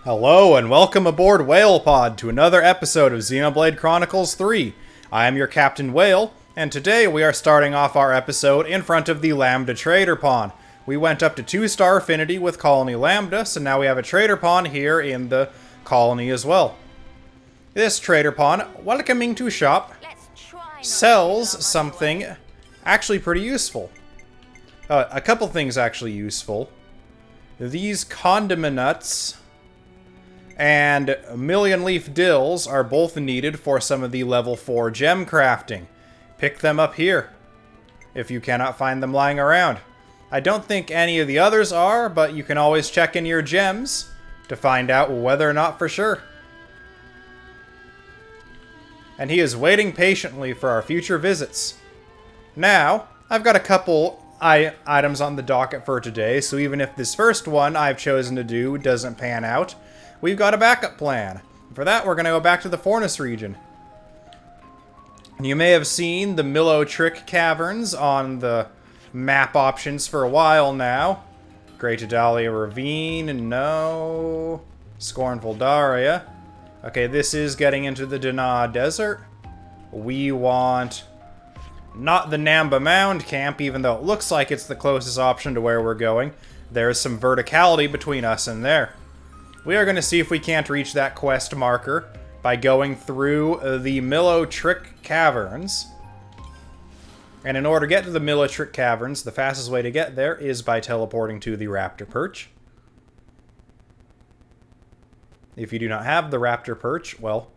Hello and welcome aboard Whale Pod to another episode of Xenoblade Chronicles 3. I am your Captain Whale, and today we are starting off our episode in front of the Lambda Trader Pawn. We went up to 2-star affinity with Colony Lambda, so now we have a Trader Pawn here in the colony as well. This Trader Pawn, welcoming to shop, sells something actually pretty useful. A couple things actually useful. These condiment nuts and million leaf dills are both needed for some of the level 4 gem crafting. Pick them up here if you cannot find them lying around. I don't think any of the others are, but you can always check in your gems to find out whether or not for sure. And he is waiting patiently for our future visits. Now, I've got a couple items on the docket for today, so even if this first one I've chosen to do doesn't pan out, we've got a backup plan. For that, we're going to go back to the Fornus region. You may have seen the Millow Trick Caverns on the map options for a while now. Great Adalia Ravine, no. Scornful Daria. Okay, this is getting into the Dana Desert. We want not the Namba Mound camp, even though it looks like it's the closest option to where we're going. There's some verticality between us and there. We are going to see if we can't reach that quest marker by going through the Millow Trick Caverns. And in order to get to the Millow Trick Caverns, the fastest way to get there is by teleporting to the Raptor Perch. If you do not have the Raptor Perch, well,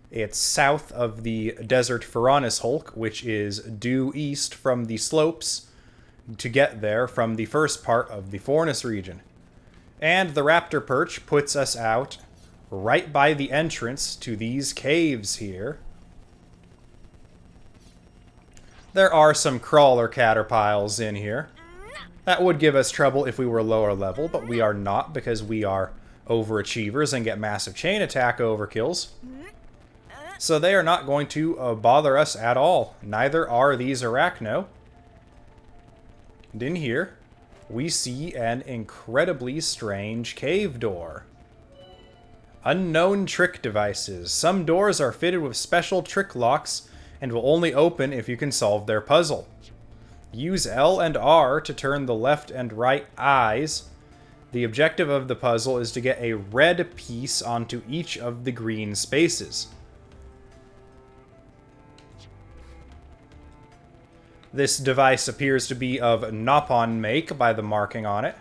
it's south of the Desert Ferronis Hulk, which is due east from the slopes to get there from the first part of the Fornus region. And the Raptor Perch puts us out right by the entrance to these caves here. There are some crawler caterpiles in here. That would give us trouble if we were lower level, but we are not because we are overachievers and get massive chain attack overkills. So they are not going to bother us at all. Neither are these Arachno. And in here, we see an incredibly strange cave door. Unknown trick devices. Some doors are fitted with special trick locks and will only open if you can solve their puzzle. Use L and R to turn the left and right eyes. The objective of the puzzle is to get a red piece onto each of the green spaces. This device appears to be of Nopon make by the marking on it.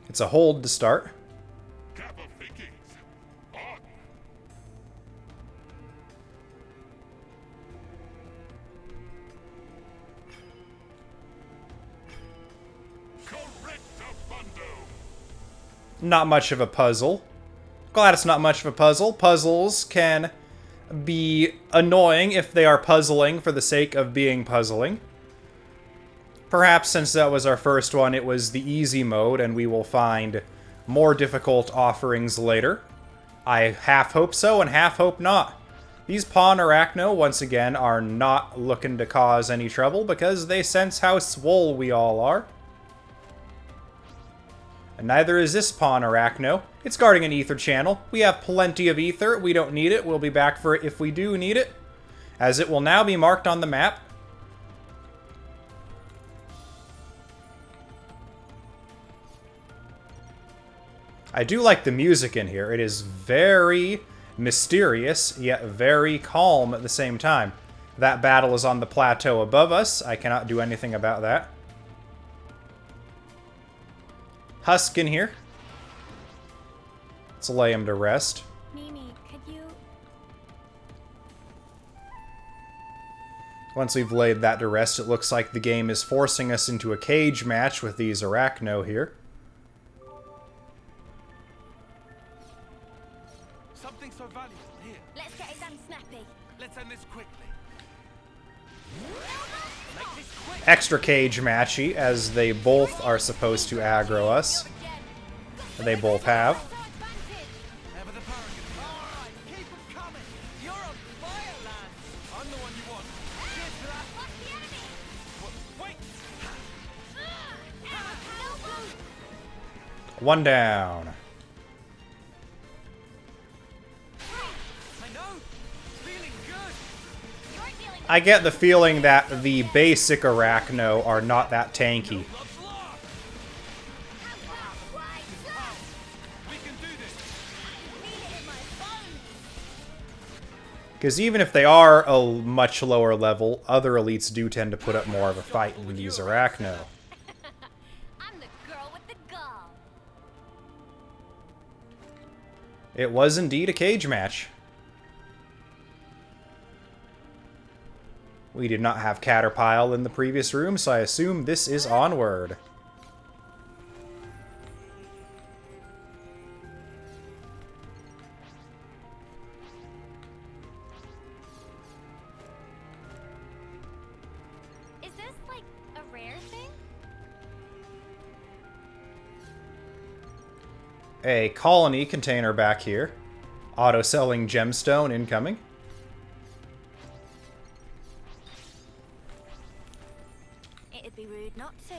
It's a hold to start. Not much of a puzzle. Glad it's not much of a puzzle. Puzzles can be annoying if they are puzzling for the sake of being puzzling. Perhaps since that was our first one, it was the easy mode, and we will find more difficult offerings later. I half hope so and half hope not. These Pawn Arachno, once again, are not looking to cause any trouble because they sense how swole we all are. And neither is this Pawn Arachno. It's guarding an ether channel. We have plenty of ether. We don't need it. We'll be back for it if we do need it, as it will now be marked on the map. I do like the music in here. It is very mysterious, yet very calm at the same time. That battle is on the plateau above us. I cannot do anything about that. Husk in here. Let's lay him to rest. Mimi, could you... Once we've laid that to rest, it looks like the game is forcing us into a cage match with these Arachno here. Something so valuable here. Let's get it done snappy. Let's end this quickly. Extra cage matchy, as they both are supposed to aggro us. They both have. Ever the paragon. Alright, keep them coming. You're on fire, lad. I'm the one you want. Cheers for that. What's the enemy? Wait. One down. I know. Feeling good. You're dealing with I get the feeling that the basic Arachno are not that tanky. Love's lost. wide slash. We can do this. Feel it in my bones. Because even if they are a much lower level, other elites do tend to put up more of a fight than these Arachno. I'm the girl with the gall. It was indeed a cage match. We did not have Caterpile in the previous room, so I assume this is Onward. Is this like a rare thing? A colony container back here. Auto-selling gemstone incoming. It'd be rude not to.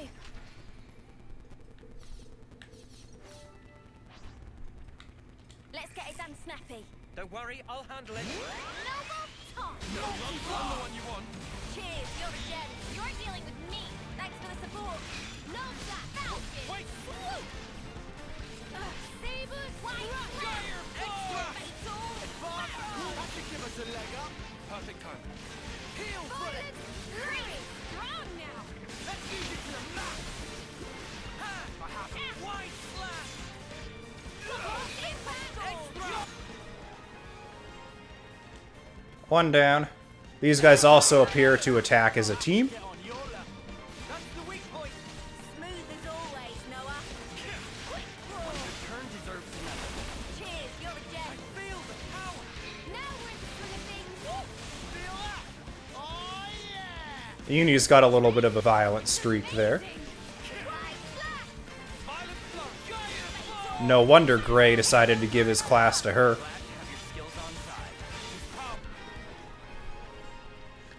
Let's get it done snappy. Don't worry, I'll handle it. Noble Tom. I'm the one you want. Cheers, you're a gem. You're dealing with me. Thanks for the support. No flat Falcon. Wait. Woo! Sabers, white flag. Extra. Fatal. That should give us a leg up. Perfect time. Heal for it. Really strong now. Let's use it to the max. Ha! I have it. Wide slash. Extra. One down. These guys also appear to attack as a team. Get on your level. That's the weak point. Smooth as always, Noah. The turn deserves a level. Cheers, you're a gem. Feel the power. Now we're in the swing of things. Feel that. Oh yeah. Uni's got a little bit of a violent streak there. White flag. Violent flow. Giant flow. No wonder Gray decided to give his class to her. Glad you have your skills on side. Just power.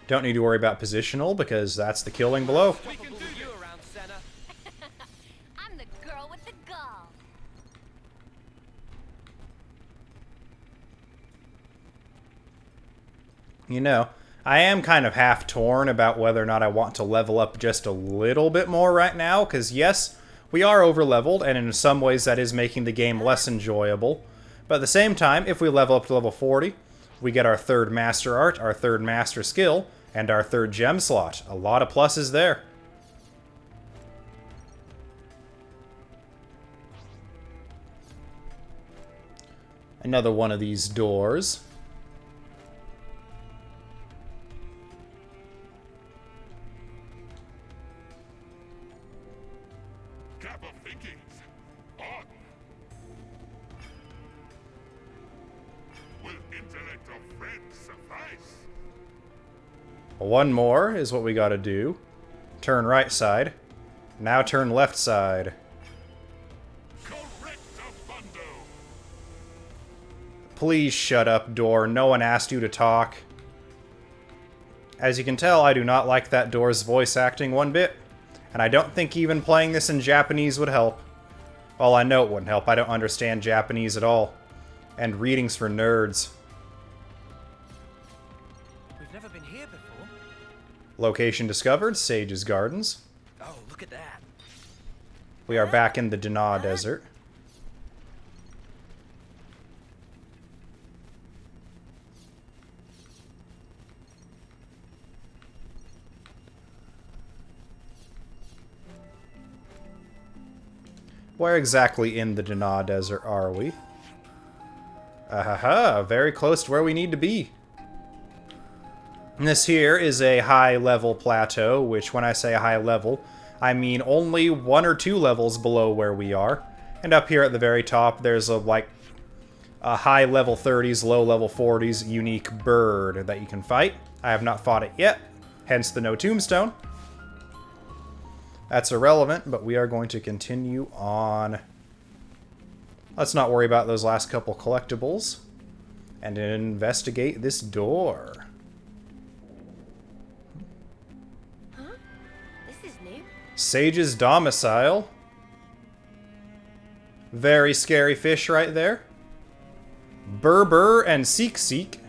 Don't need to worry about positional because that's the killing blow. We can do you around, Senna. I'm the girl with the gall. You know, I am kind of half torn about whether or not I want to level up just a little bit more right now, because yes, we are over-leveled, and in some ways that is making the game less enjoyable. But at the same time, if we level up to level 40, we get our third Master Art, our third Master Skill, and our third gem slot. A lot of pluses there. Another one of these doors. Gap of thinkings. On. Will intellect of friends suffice? One more is what we gotta do. Turn right side. Now turn left side. Correctamundo. Please shut up, door. No one asked you to talk. As you can tell, I do not like that door's voice acting one bit. And I don't think even playing this in Japanese would help. Well, I know it wouldn't help. I don't understand Japanese at all. And reading's for nerds. We've never been here before. Location discovered, Sage's Gardens. Oh, look at that. We are back in the Dana Desert. Where exactly in the Dana Desert are we? Ahaha, very close to where we need to be. And this here is a high-level plateau, which when I say high level, I mean only 1 or 2 levels below where we are. And up here at the very top, there's a high level 30s, low level 40s unique bird that you can fight. I have not fought it yet, hence the no tombstone. That's irrelevant, but we are going to continue on. Let's not worry about those last couple collectibles and investigate this door. Huh? This is new. Sage's domicile. Very scary fish right there. Berber and Seek.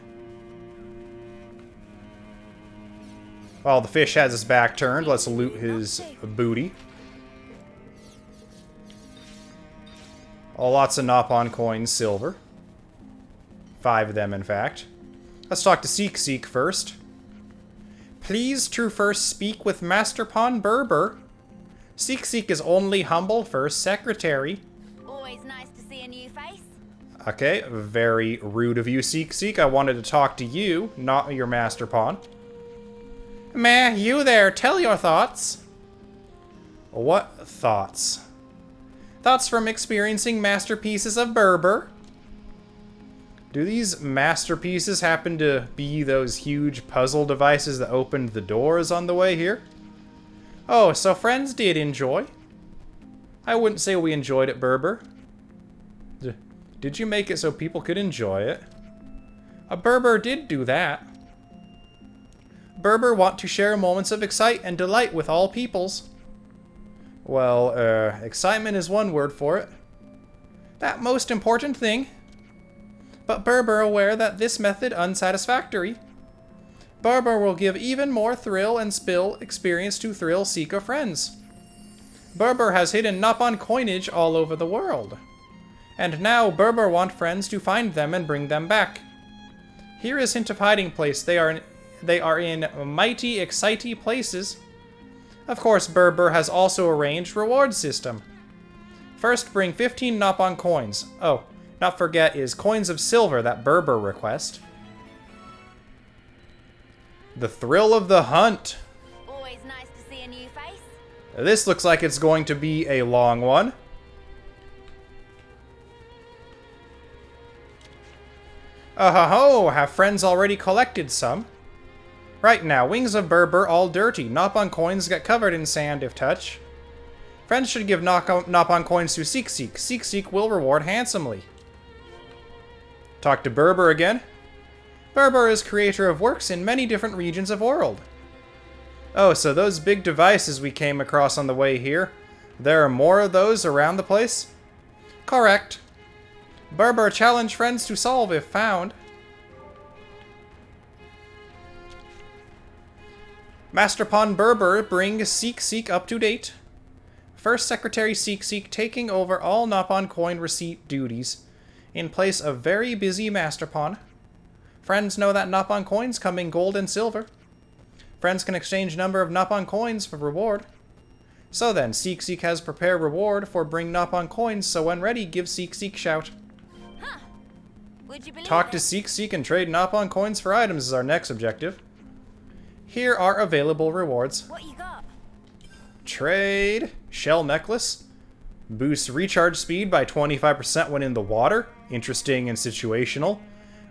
While the fish has his back turned, let's loot his booty. Oh, lots of Nopon coins, silver. 5 of them, in fact. Let's talk to Seek first. Please to first speak with Master Pon Berber. Seek is only humble first secretary. Always nice to see a new face. Okay, very rude of you, Seek. I wanted to talk to you, not your Master Pon. Meh, you there, tell your thoughts. What thoughts? Thoughts from experiencing masterpieces of Berber. Do these masterpieces happen to be those huge puzzle devices that opened the doors on the way here? Oh, so friends did enjoy. I wouldn't say we enjoyed it, Berber. Did you make it so people could enjoy it? A Berber did do that. Berber want to share moments of excite and delight with all peoples. Well, excitement is one word for it. That most important thing. But Berber aware that this method unsatisfactory. Berber will give even more thrill and spill experience to thrill seeker friends. Berber has hidden Nopon coinage all over the world. And now Berber want friends to find them and bring them back. Here is hint of hiding place. They are in mighty, exciting places. Of course, Berber has also arranged reward system. First, bring 15 Nopon coins. Oh, not forget is coins of silver that Berber request. The thrill of the hunt. Always nice to see a new face. This looks like it's going to be a long one. Oh, have friends already collected some? Right now, wings of Berber all dirty. Nopon coins get covered in sand if touch. Friends should give Nopon coins to Seek. Seek will reward handsomely. Talk to Berber again. Berber is creator of works in many different regions of world. Oh, so those big devices we came across on the way here, there are more of those around the place? Correct. Berber challenge friends to solve if found. Master Pon Berber bring Seek up to date. First Secretary Seek taking over all Nopon coin receipt duties in place of very busy Master Pon. Friends know that Nopon coins come in gold and silver. Friends can exchange number of Nopon coins for reward. So then, Seek has prepared reward for bring Nopon coins, so when ready, give Seek shout. Huh. Would you believe Talk to it? Seek and trade Nopon coins for items is our next objective. Here are available rewards. What you got? Trade. Shell necklace. Boosts recharge speed by 25% when in the water. Interesting and situational.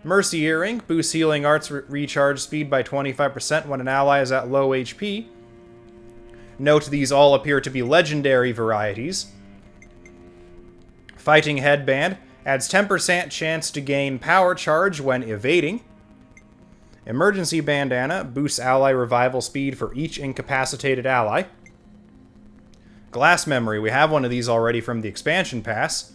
Mercy earring. Boosts healing arts recharge speed by 25% when an ally is at low HP. Note these all appear to be legendary varieties. Fighting headband. Adds 10% chance to gain power charge when evading. Emergency bandana boosts ally revival speed for each incapacitated ally. Glass memory, we have one of these already from the expansion pass.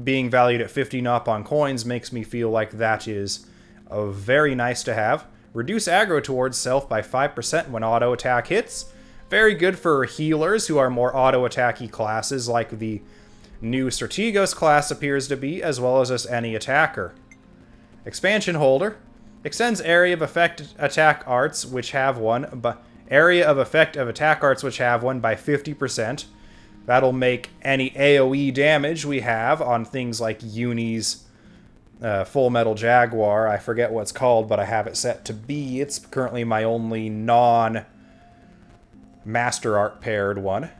Being valued at 50 Nopon coins makes me feel like that is very nice to have. Reduce aggro towards self by 5% when auto attack hits. Very good for healers who are more auto attacky classes like the new Strategos class appears to be, as well as just any attacker. Expansion holder. Extends area of effect attack arts which have one, but area of effect of attack arts which have one by 50%. That'll make any AoE damage we have on things like Uni's Full Metal Jaguar. I forget what it's called, but I have it set to B. It's currently my only non-Master Art paired one.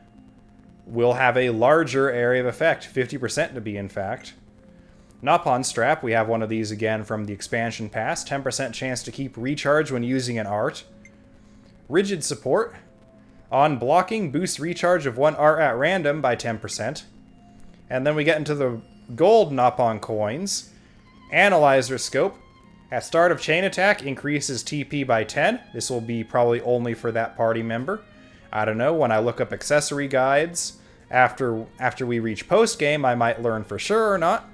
Will have a larger area of effect, 50% to be in fact. Nopon Strap, we have one of these again from the expansion pass. 10% chance to keep recharge when using an art. Rigid Support. On blocking, boosts recharge of one art at random by 10%. And then we get into the gold Nopon coins. Analyzer Scope. At start of chain attack, increases TP by 10. This will be probably only for that party member. I don't know, when I look up accessory guides, After we reach post-game, I might learn for sure or not.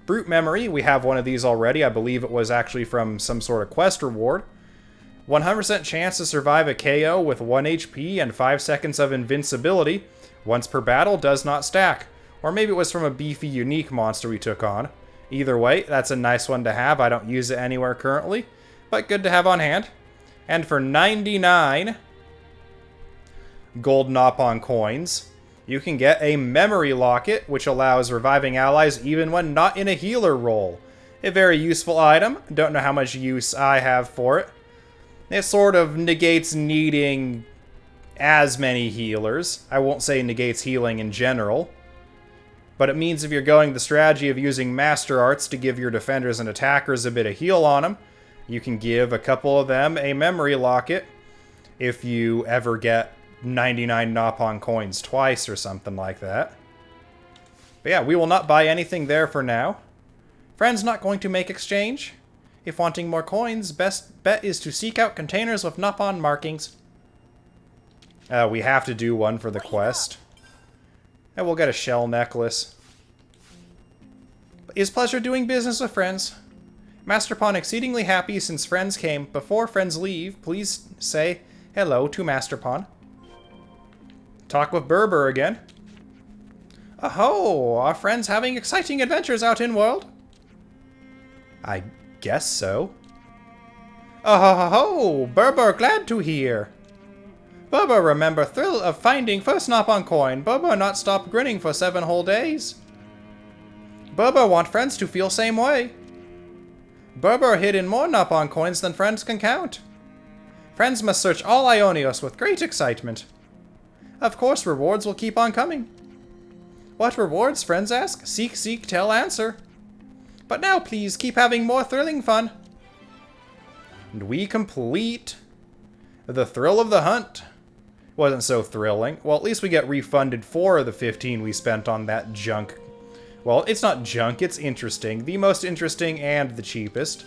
Brute Memory, we have one of these already. I believe it was actually from some sort of quest reward. 100% chance to survive a KO with 1 HP and 5 seconds of invincibility. Once per battle, does not stack. Or maybe it was from a beefy unique monster we took on. Either way, that's a nice one to have. I don't use it anywhere currently, but good to have on hand. And for 99 gold Nopon coins, you can get a Memory Locket, which allows reviving allies even when not in a healer role. A very useful item. Don't know how much use I have for it. It sort of negates needing as many healers. I won't say negates healing in general. But it means if you're going the strategy of using Master Arts to give your defenders and attackers a bit of heal on them, you can give a couple of them a Memory Locket if you ever get 99 Nopon coins twice or something like that. But yeah, we will not buy anything there for now. Friends not going to make exchange. If wanting more coins, best bet is to seek out containers with Nopon markings. We have to do one for the quest. And we'll get a shell necklace. It's pleasure doing business with friends. Master Pon exceedingly happy since friends came. Before friends leave, please say hello to Master Pon. Talk with Berber again. Oh, are friends having exciting adventures out in world? I guess so. Oh, Berber, glad to hear. Berber remember thrill of finding first Nopon coin. Berber not stop grinning for 7 whole days. Berber want friends to feel same way. Berber hid in more Nopon coins than friends can count. Friends must search all Ionios with great excitement. Of course, rewards will keep on coming. What rewards, friends ask? Seek, seek, tell, answer. But now, please, keep having more thrilling fun. And we complete the thrill of the hunt. Wasn't so thrilling. Well, at least we get refunded 4 of the 15 we spent on that junk. Well, it's not junk, it's interesting. The most interesting and the cheapest.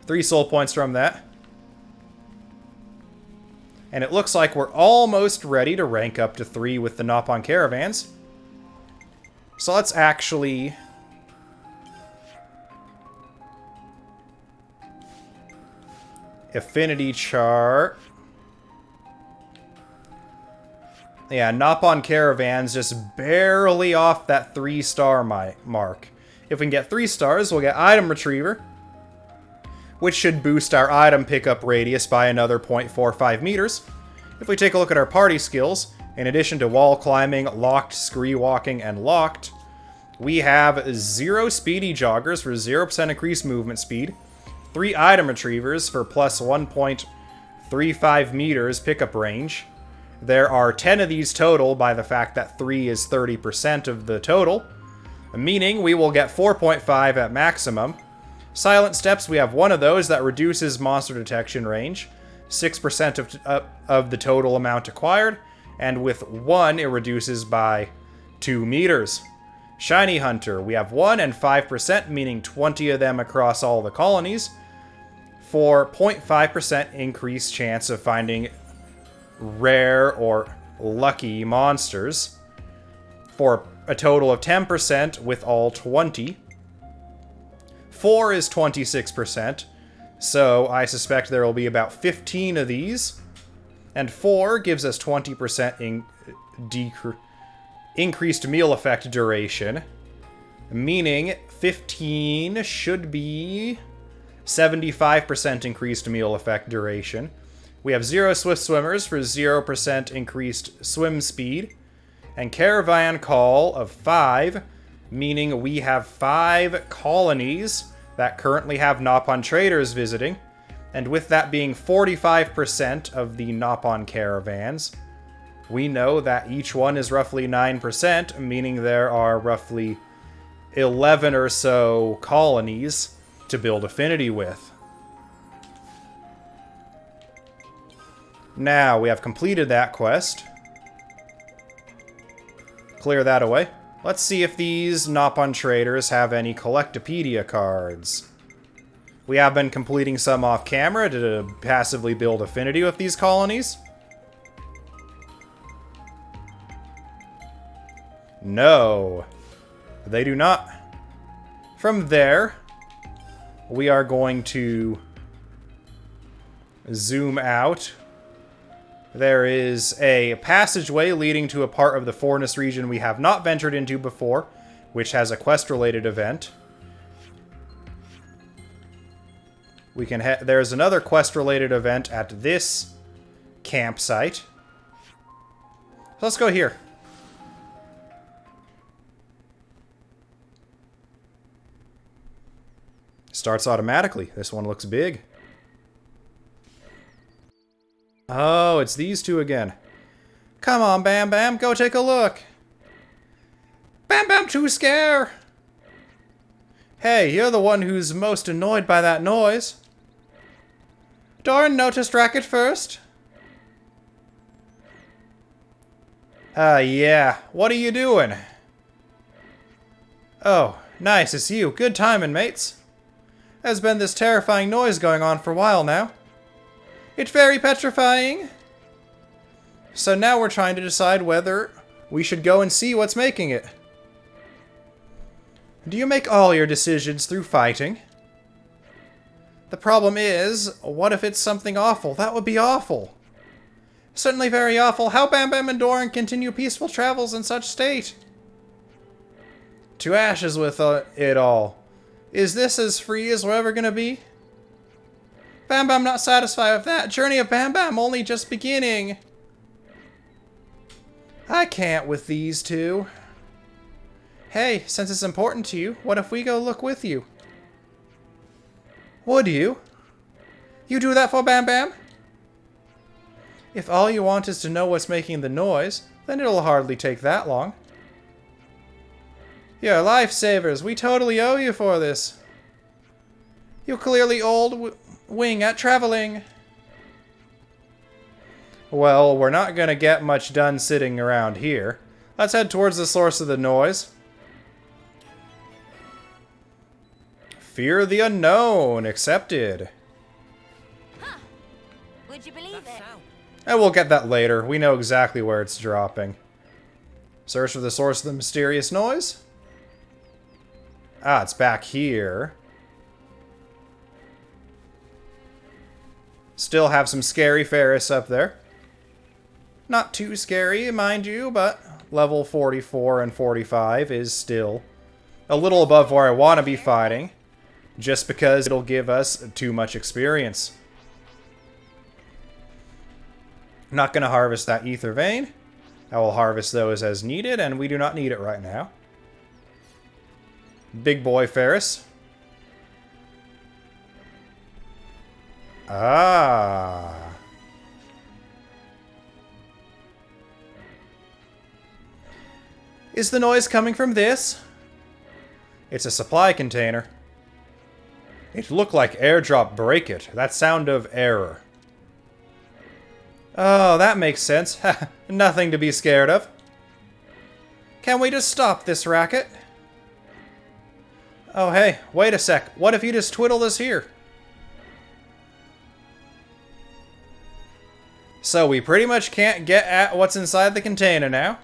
3 soul points from that. And it looks like we're almost ready to rank up to 3 with the Nopon caravans. So let's actually... Affinity chart. Yeah, Nopon caravans just barely off that 3-star mark. If we can get 3 stars, we'll get item retriever, which should boost our item pickup radius by another 0.45 meters. If we take a look at our party skills, in addition to wall climbing, locked, scree walking, and locked, we have 0 speedy joggers for 0% increased movement speed, 3 item retrievers for plus 1.35 meters pickup range. There are 10 of these total by the fact that 3 is 30% of the total, meaning we will get 4.5 at maximum. Silent steps, we have 1 of those that reduces monster detection range, 6% of the total amount acquired, and with 1 it reduces by 2 meters. Shiny Hunter, we have 1 and 5%, meaning 20 of them across all the colonies, for 0.5% increased chance of finding rare or lucky monsters, for a total of 10% with all 20. 4 is 26%, so I suspect there will be about 15 of these. And 4 gives us 20% increased meal effect duration, meaning 15 should be 75% increased meal effect duration. We have 0 swift swimmers for 0% increased swim speed, and caravan call of 5, meaning we have 5 colonies that currently have Nopon traders visiting, and with that being 45% of the Nopon caravans, we know that each one is roughly 9%, meaning there are roughly 11 or so colonies to build affinity with. Now, we have completed that quest. Clear that away. Let's see if these Nopon traders have any Collectopedia cards. We have been completing some off camera to passively build affinity with these colonies. No, they do not. From there, we are going to zoom out. There is a passageway leading to a part of the Forest region we have not ventured into before, which has a quest-related event. We can there's another quest-related event at this campsite. So let's go here. Starts automatically. This one looks big. Oh, it's these two again. Come on, Bam Bam, go take a look. Bam Bam too scare. Hey, you're the one who's most annoyed by that noise. Doran noticed Racket first. Yeah. What are you doing? Oh, nice, it's you. Good timing, mates. There's been this terrifying noise going on for a while now. It's very petrifying. So now we're trying to decide whether we should go and see what's making it. Do you make all your decisions through fighting? The problem is, what if it's something awful? That would be awful. Certainly very awful. How Bam Bam and Doran continue peaceful travels in such state? To ashes with it all. Is this as free as we're ever gonna be? Bam Bam not satisfied with that. Journey of Bam Bam only just beginning. I can't with these two. Hey, since it's important to you, what if we go look with you? Would you? You do that for Bam Bam? If all you want is to know what's making the noise, then it'll hardly take that long. You're lifesavers. We totally owe you for this. You're clearly old wing at traveling. Well, we're not gonna get much done sitting around here. Let's head towards the source of the noise. Fear the unknown. Accepted. Huh. Would you believe That it? sound. And we'll get that later. We know exactly where it's dropping. Search for the source of the mysterious noise. Ah, it's back here. Still have some scary Ferris up there. Not too scary, mind you, but level 44 and 45 is still a little above where I want to be fighting, just because it'll give us too much experience. Not going to harvest that ether vein. I will harvest those as needed, and we do not need it right now. Big boy Ferris. Ah. Is the noise coming from this? It's a supply container. It looked like airdrop break it. That sound of error. Oh, that makes sense. Nothing to be scared of. Can we just stop this racket? Oh, hey, wait a sec. What if you just twiddle this here? So we pretty much can't get at what's inside the container now.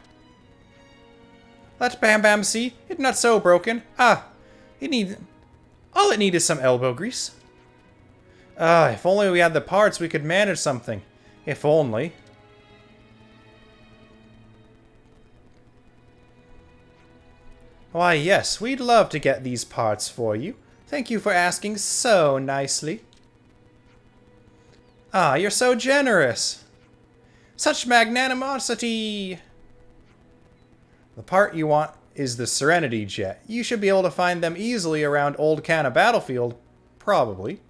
Let Bam Bam see. It's not so broken. Ah, all it needs is some elbow grease. If only we had the parts, we could manage something. If only. Why, yes, we'd love to get these parts for you. Thank you for asking so nicely. Ah, you're so generous. Such magnanimosity. The part you want is the Serenity Jet. You should be able to find them easily around Old Canna Battlefield. Probably.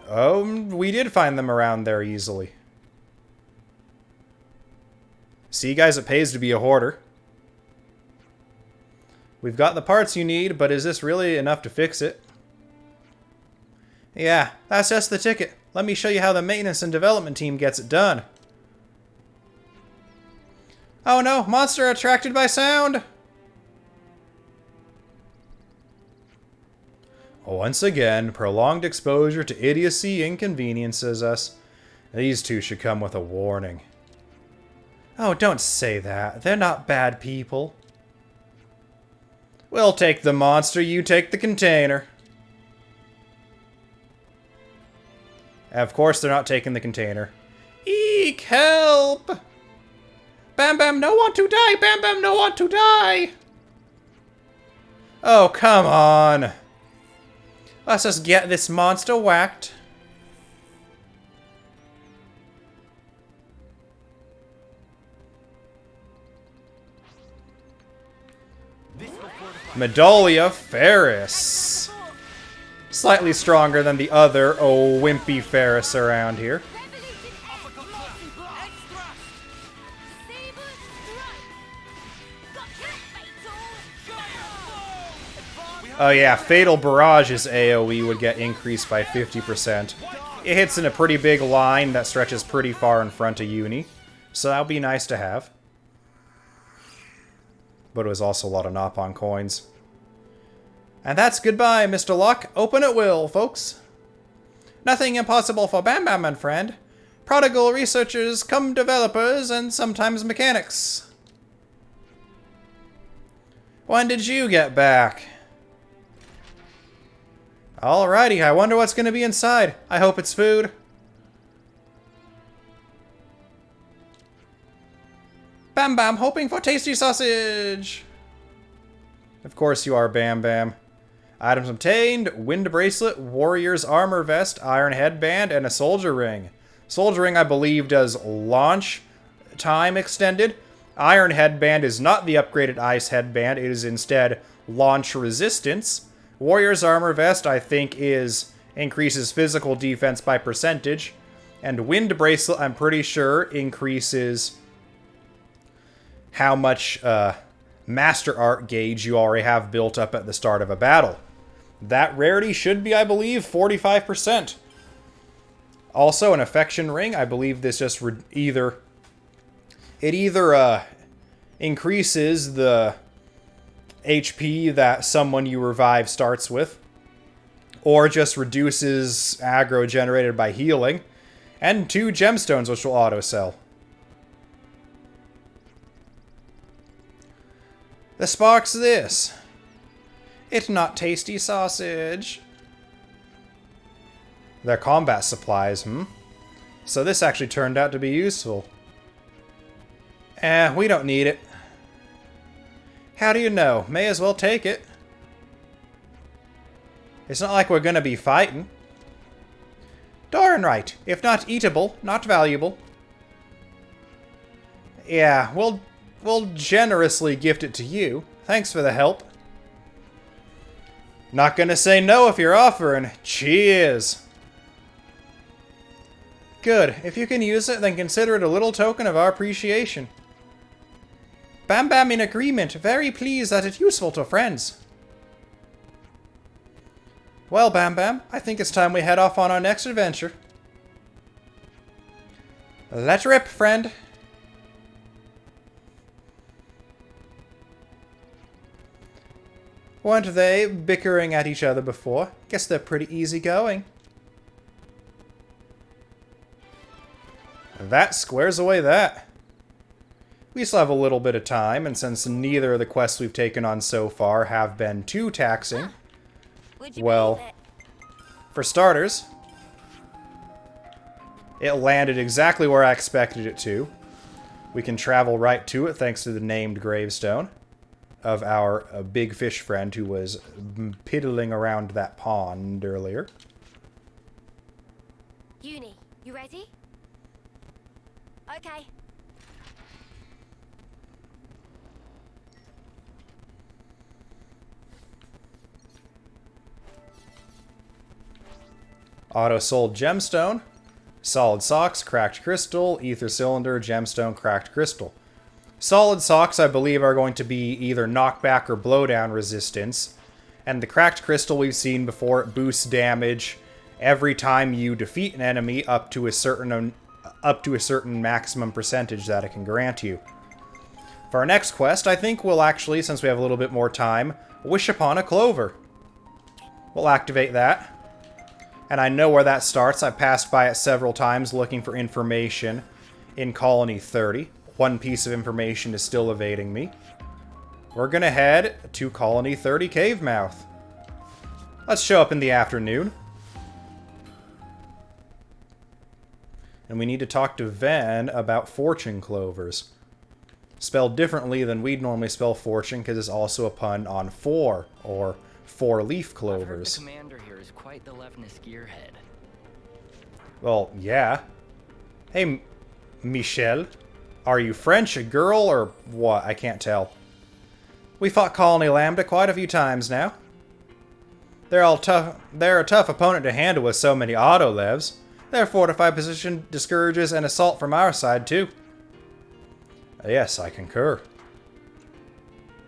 Oh, we did find them around there easily. See, guys, it pays to be a hoarder. We've got the parts you need, but is this really enough to fix it? Yeah, that's just the ticket. Let me show you how the maintenance and development team gets it done. Oh no, monster attracted by sound! Once again, prolonged exposure to idiocy inconveniences us. These two should come with a warning. Oh, don't say that. They're not bad people. We'll take the monster, you take the container. Of course they're not taking the container. Eek, help! Bam Bam, no want to die! Bam Bam, no want to die! Oh, come on. Let's just get this monster whacked. Medalia Ferris. Slightly stronger than the other wimpy Ferris around here. Oh yeah, Fatal Barrage's AoE would get increased by 50%. It hits in a pretty big line that stretches pretty far in front of Uni, so that would be nice to have. But it was also a lot of Nopon coins. And that's goodbye, Mr. Luck. Open at will, folks. Nothing impossible for Bam Bam, my friend. Prodigal researchers, come developers, and sometimes mechanics. When did you get back? Alrighty, I wonder what's going to be inside. I hope it's food. Bam Bam, hoping for tasty sausage! Of course you are, Bam Bam. Items obtained: Wind Bracelet, Warrior's Armor Vest, Iron Headband, and a Soldier Ring. Soldier Ring, I believe, does launch time extended. Iron Headband is not the upgraded Ice Headband, it is instead launch resistance. Warrior's Armor Vest, I think, increases physical defense by percentage. And Wind Bracelet, I'm pretty sure, increases how much Master Art gauge you already have built up at the start of a battle. That rarity should be, I believe, 45%. Also, an Affection Ring. I believe this just either increases the HP that someone you revive starts with, or just reduces aggro generated by healing, and 2 gemstones which will auto-sell. The spark's this. It's not tasty sausage. They're combat supplies, So this actually turned out to be useful. We don't need it. How do you know? May as well take it. It's not like we're gonna be fighting. Darn right. If not eatable, not valuable. Yeah, we'll generously gift it to you. Thanks for the help. Not gonna say no if you're offering. Cheers. Good. If you can use it, then consider it a little token of our appreciation. Bam Bam in agreement. Very pleased that it's useful to friends. Well, Bam Bam, I think it's time we head off on our next adventure. Let's rip, friend. Weren't they bickering at each other before? Guess they're pretty easygoing. That squares away that. We still have a little bit of time, and since neither of the quests we've taken on so far have been too taxing, well, for starters, it landed exactly where I expected it to. We can travel right to it thanks to the named gravestone of our big fish friend who was piddling around that pond earlier. Uni, you ready? Okay. Auto-sold gemstone, solid socks, cracked crystal, ether cylinder, gemstone, cracked crystal. Solid socks, I believe, are going to be either knockback or blowdown resistance, and the cracked crystal we've seen before, it boosts damage every time you defeat an enemy up to a certain maximum percentage that it can grant you. For our next quest, I think we'll actually, since we have a little bit more time, wish upon a clover. We'll activate that. And I know where that starts. I passed by it several times looking for information in Colony 30. one piece of information is still evading me. We're gonna head to Colony 30 Cave Mouth. Let's show up in the afternoon. And we need to talk to Ven about fortune clovers. Spelled differently than we'd normally spell fortune, because it's also a pun on four, or four-leaf clovers. I've heard the commander here is quite the Leftness gearhead. Well, yeah. Hey, Michelle. Are you French, a girl, or what? I can't tell. We fought Colony Lambda quite a few times now. They're a tough opponent to handle with so many auto-levs. Their fortified position discourages an assault from our side, too. Yes, I concur.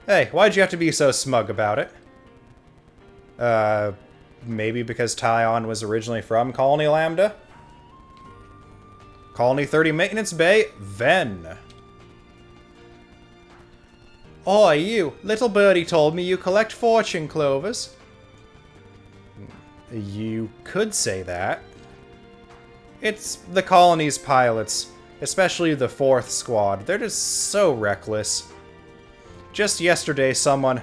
Hey, why'd you have to be so smug about it? Maybe because Tyon was originally from Colony Lambda? Colony 30 Maintenance Bay, Ven. Oi, you! Little birdie told me you collect fortune clovers. You could say that. It's the colony's pilots, especially the 4th squad. They're just so reckless. Just yesterday, someone...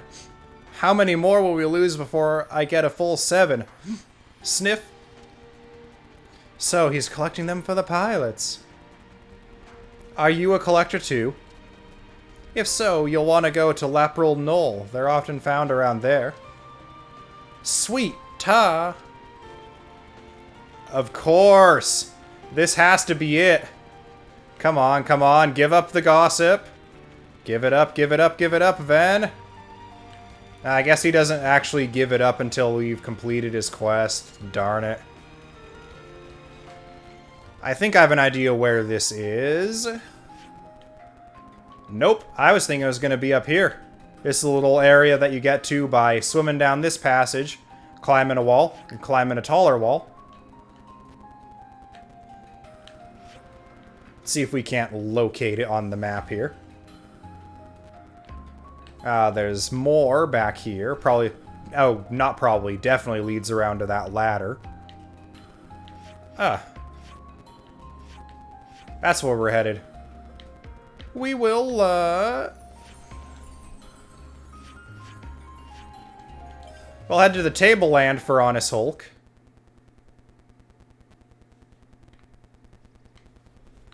How many more will we lose before I get a full 7? Sniff. So, he's collecting them for the pilots. Are you a collector too? If so, you'll want to go to Lapril Knoll. They're often found around there. Sweet ta! Of course! This has to be it. Come on, come on, give up the gossip. Give it up, give it up, give it up, Ven. I guess he doesn't actually give it up until we've completed his quest. Darn it. I think I have an idea where this is. Nope, I was thinking it was going to be up here. This is a little area that you get to by swimming down this passage, climbing a wall, and climbing a taller wall. Let's see if we can't locate it on the map here. There's more back here. Probably... Oh, not probably. Definitely leads around to that ladder. That's where we're headed. We will, we'll head to the Tableland for Honest Hulk.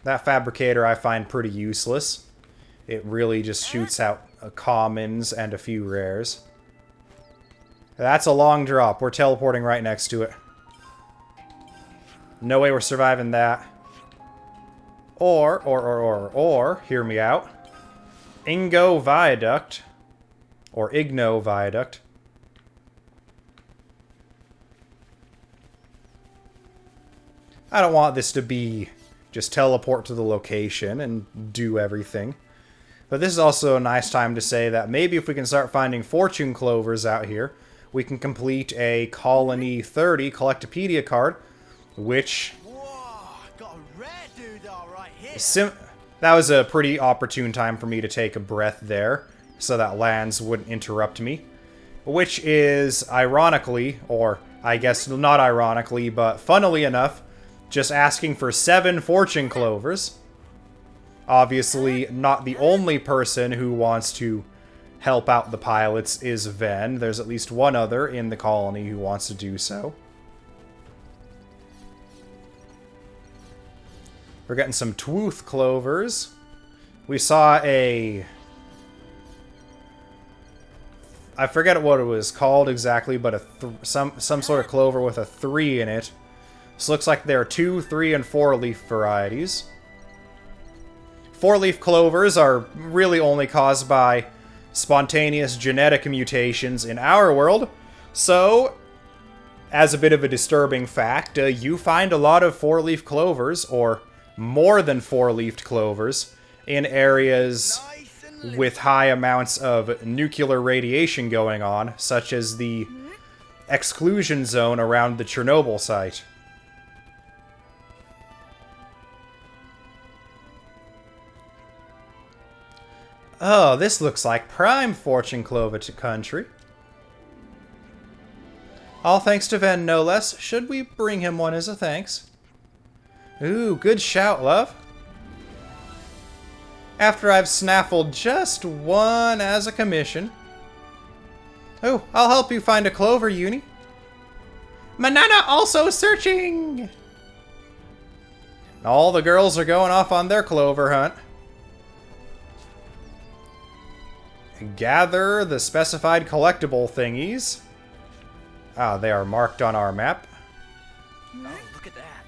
That fabricator I find pretty useless. It really just shoots out commons and a few rares. That's a long drop. We're teleporting right next to it. No way we're surviving that. Or, hear me out. Ingo Viaduct. Or Igno Viaduct. I don't want this to be just teleport to the location and do everything. But this is also a nice time to say that maybe if we can start finding fortune clovers out here, we can complete a Colony 30 Collectopedia card, which... Whoa, got a rare dude all right here. That was a pretty opportune time for me to take a breath there, so that Lands wouldn't interrupt me. Which is, ironically, or I guess not ironically, but funnily enough, just asking for 7 fortune clovers. Obviously, not the only person who wants to help out the pilots is Ven. There's at least one other in the colony who wants to do so. We're getting some Twooth clovers. We saw a... I forget what it was called exactly, but some sort of clover with a 3 in it. This looks like there are 2, 3, and 4-leaf varieties. 4-leaf clovers are really only caused by spontaneous genetic mutations in our world. So, as a bit of a disturbing fact, you find a lot of 4-leaf clovers, or more than 4-leafed clovers, in areas with high amounts of nuclear radiation going on, such as the exclusion zone around the Chernobyl site. Oh, this looks like prime fortune clover country. All thanks to Ven, no less. Should we bring him one as a thanks? Ooh, good shout, love. After I've snaffled just one as a commission. Oh, I'll help you find a clover, Uni. Manana also searching! All the girls are going off on their clover hunt. Gather the specified collectible thingies. Ah, they are marked on our map. Oh, look at that.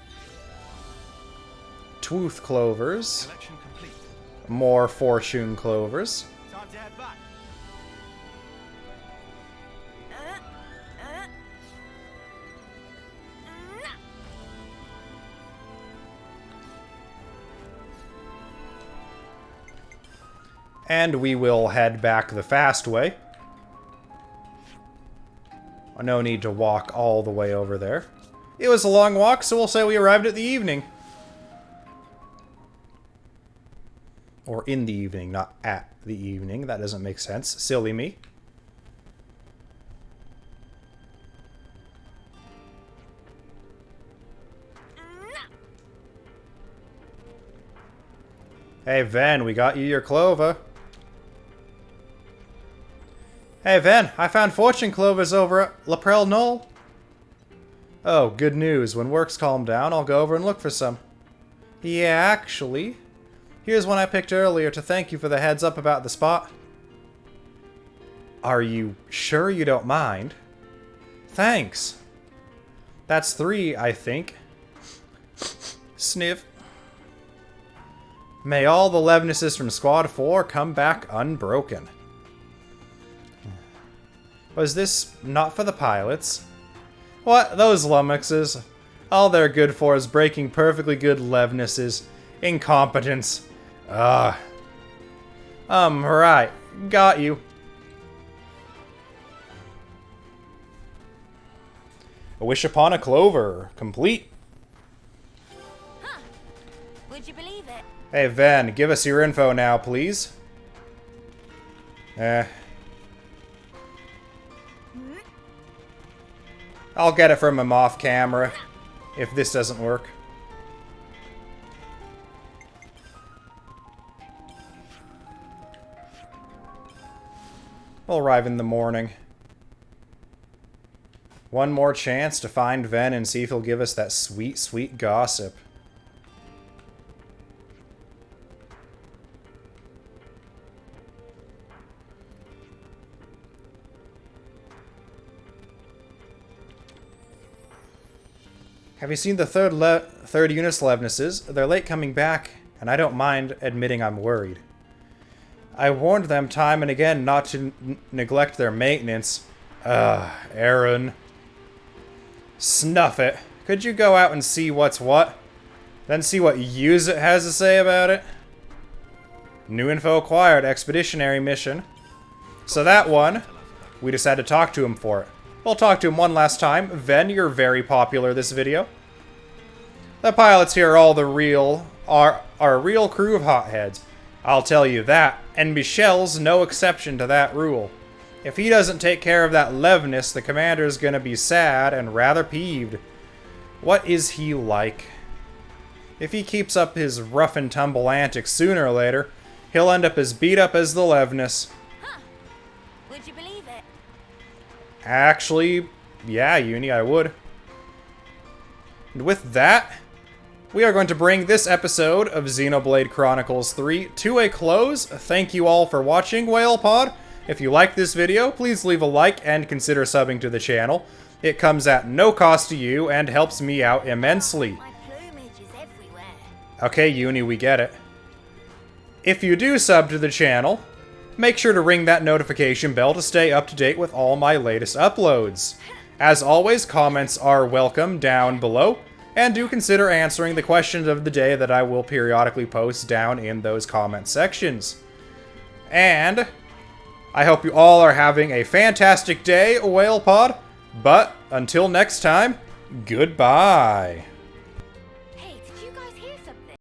Tooth clovers. Collection complete. More fortune clovers. Time to head back. And we will head back the fast way. No need to walk all the way over there. It was a long walk, so we'll say we arrived at the evening. Or in the evening, not at the evening. That doesn't make sense. Silly me. Hey, Ven, we got you your clover. Hey, Ven, I found fortune clovers over at Laprelle Knoll. Oh, good news. When work's calmed down, I'll go over and look for some. Yeah, actually, here's one I picked earlier to thank you for the heads up about the spot. Are you sure you don't mind? Thanks. That's 3, I think. Sniff. May all the Levnesses from Squad 4 come back unbroken. Was this not for the pilots? What? Those lummoxes? All they're good for is breaking perfectly good Levnesses. Incompetence. Right. Got you. A wish upon a clover. Complete. Huh. Would you believe it? Hey, Ven, give us your info now, please. I'll get it from him off camera, if this doesn't work. We'll arrive in the morning. One more chance to find Ven and see if he'll give us that sweet, sweet gossip. Have you seen the third unit's Levnesses? They're late coming back, and I don't mind admitting I'm worried. I warned them time and again not to neglect their maintenance. Aaron. Snuff it. Could you go out and see what's what? Then see what Use It has to say about it? New info acquired. Expeditionary mission. So that one, we just had to talk to him for it. We'll talk to him one last time. Ven, you're very popular this video. The pilots here are all the real crew of hotheads. I'll tell you that, and Michelle's no exception to that rule. If he doesn't take care of that Levness, the commander's gonna be sad and rather peeved. What is he like? If he keeps up his rough and tumble antics sooner or later, he'll end up as beat up as the Levness. Huh. Would you believe it? Actually, yeah, Uni, I would. And with that, we are going to bring this episode of Xenoblade Chronicles 3 to a close. Thank you all for watching, WhalePod. If you like this video, please leave a like and consider subbing to the channel. It comes at no cost to you and helps me out immensely. My plumage is everywhere. Okay, Uni, we get it. If you do sub to the channel, make sure to ring that notification bell to stay up to date with all my latest uploads. As always, comments are welcome down below, and do consider answering the questions of the day that I will periodically post down in those comment sections. And I hope you all are having a fantastic day, WhalePod, but until next time, goodbye.